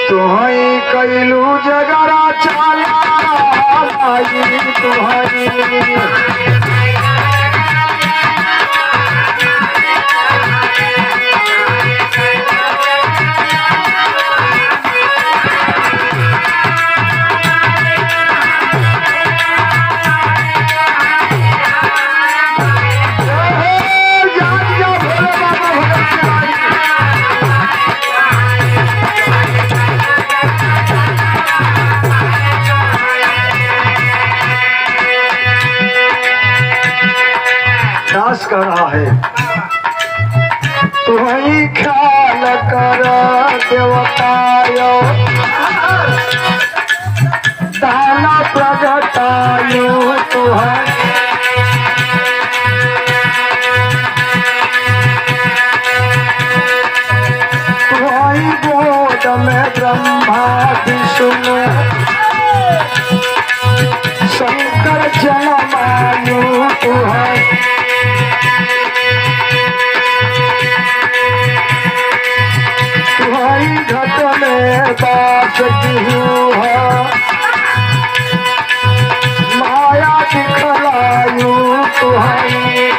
तुहई कैलू जगरा चाला आई तुहई दास कर रहा है। तुम्हें ख्याल कर देवतायो दाना प्रगटायो तुम्हें तुम्हारी गोद में ब्रह्मा विष्णु शंकर जन्मायु तुम्हें घट में बास है माया दिखलायू तुहरी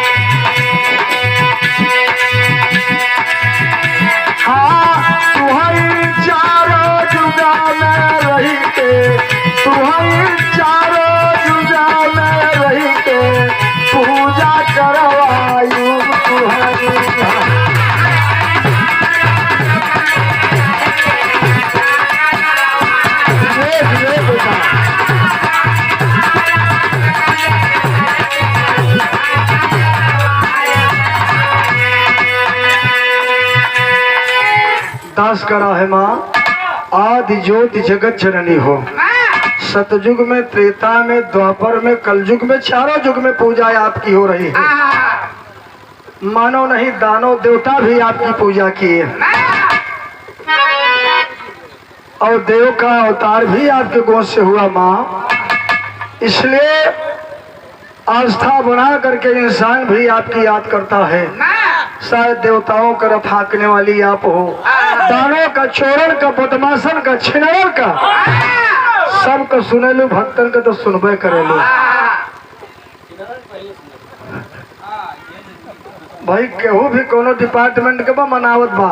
हाँ तुहरी चारों जुगा में रही के तुहरी चारों जुगा में रही के पूजा करवायू तुहरी दास करा है माँ आदि ज्योति जगत जननी हो। सतयुग में, त्रेता में, द्वापर में, कलयुग में, चारों युग में पूजा आपकी हो रही है। मानो नहीं दानव देवता भी आपकी पूजा किए और देव का अवतार भी आपके गोद से हुआ माँ। इसलिए आस्था बना करके इंसान भी आपकी याद करता है। शायद देवताओं का रथ हाँकने वाली आप हो, दानों का, चोरन का, बदमाशन का, छिनर का, सबका सुने लो, भक्तन का तो सुनबे करे लो। भाई केहू भी कोनो डिपार्टमेंट के बा मनावत बा,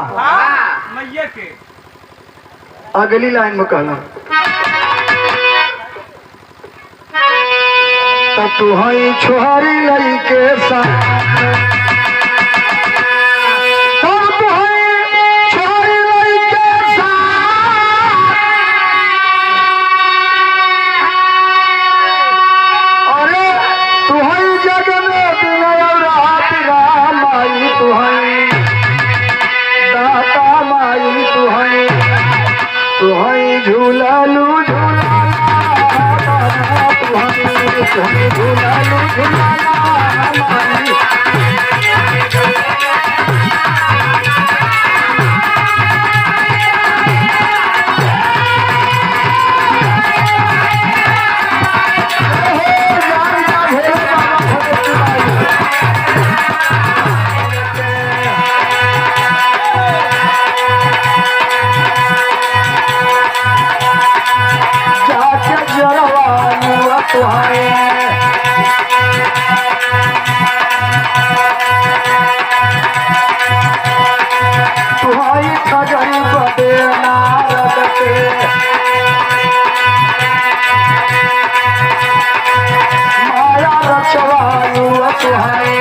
अगली लाइन में कहला तू हई छोहरी लई के साथ झूलालू झूलालू झूलाला तुम्हारी खजरी बदे नारद के माया रचवायु तुम्हारे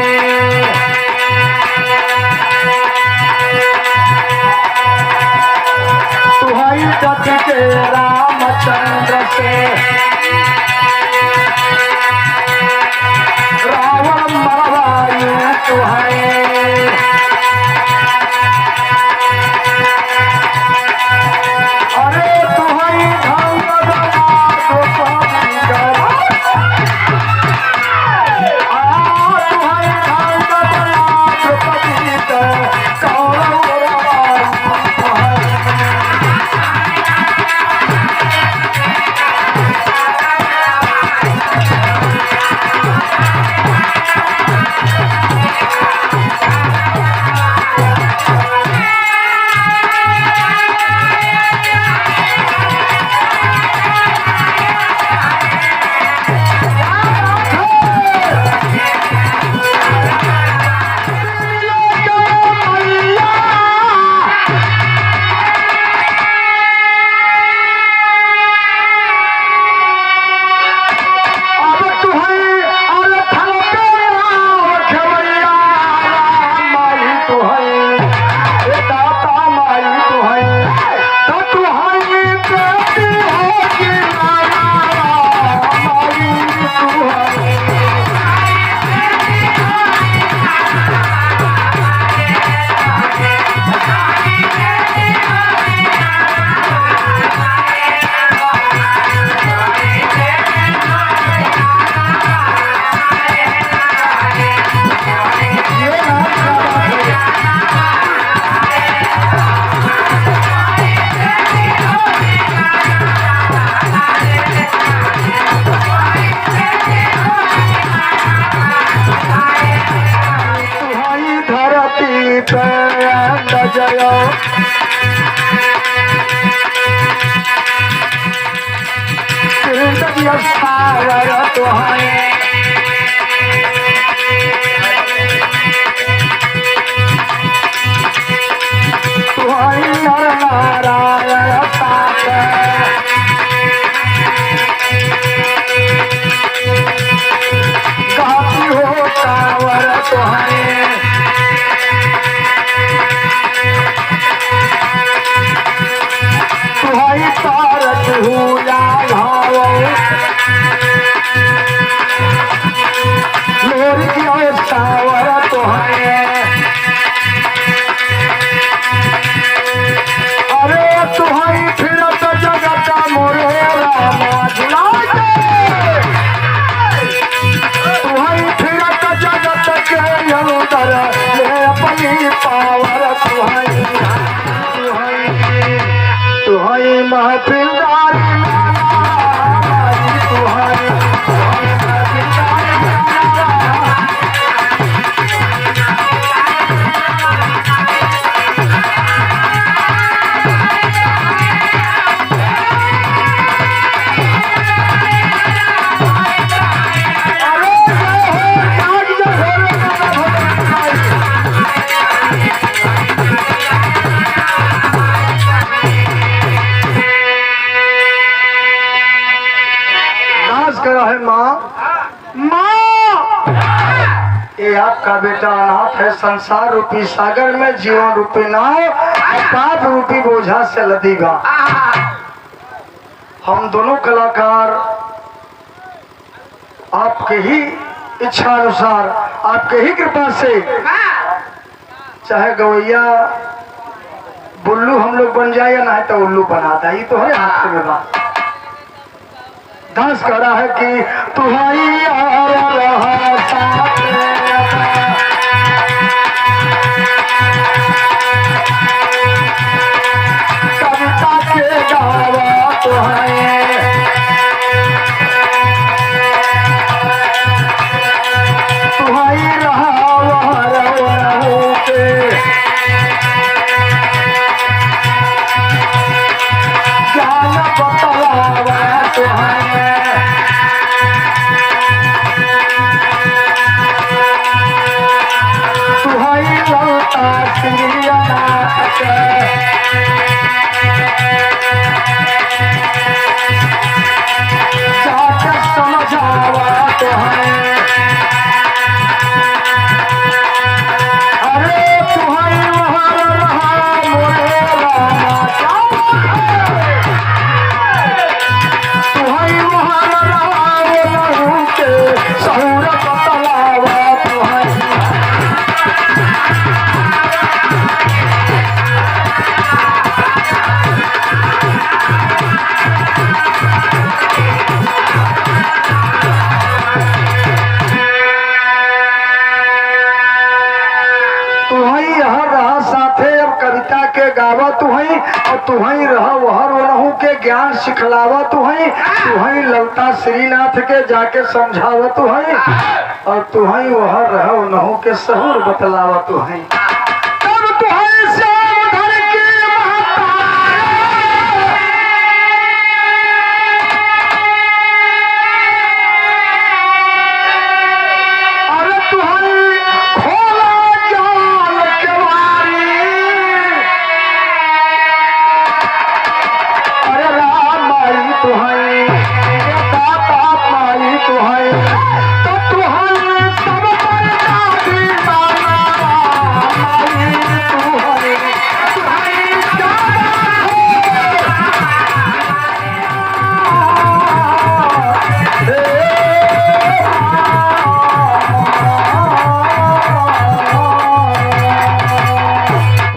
तुम्हारी गति के रामचंद्र से रावण मरवायु तुम्हारे तुहाई तुहाई नर नारायण साथ गाती हो कांवर तुहाई तुहाई तारक हुआ भाव लोर की सावर तुहाई अरे तुहाई फिरत जगत मोरे रामा तुहाई फिरत जगत के अंदर ये अपनी पावर तुहाई तुहाई महफिलदारी तुहाई करा है माँ माँ ये आपका बेटा अनाथ है संसार रूपी सागर में जीवन रूपी नाव पाप रूपी बोझा से लदीगा हम दोनों कलाकार आपके ही इच्छा अनुसार आपके ही कृपा से चाहे गवैया बुल्लू हम लोग बन जाए या ना तो उल्लू बनाता है ये तो है हाथ में बात दास करा है कि तुहाई रहा साथ कविता के गावा तुहाई तुहाई रहा के ज्ञान बतलावा तुहाई समझावा तो है अरे तुम्हारी वहां रहा मोरे रामा तुम्हारी वहां रहा के सहूरत तलावा तुम्हारी कविता के गावा तुहई और तुहई रहा वहर वनहु के ज्ञान सिखलावा तुहई तुहई ललता श्रीनाथ के जाके समझावा तुहई और तुहई वहर रहा वनहु के सहूर बतलावा तुहई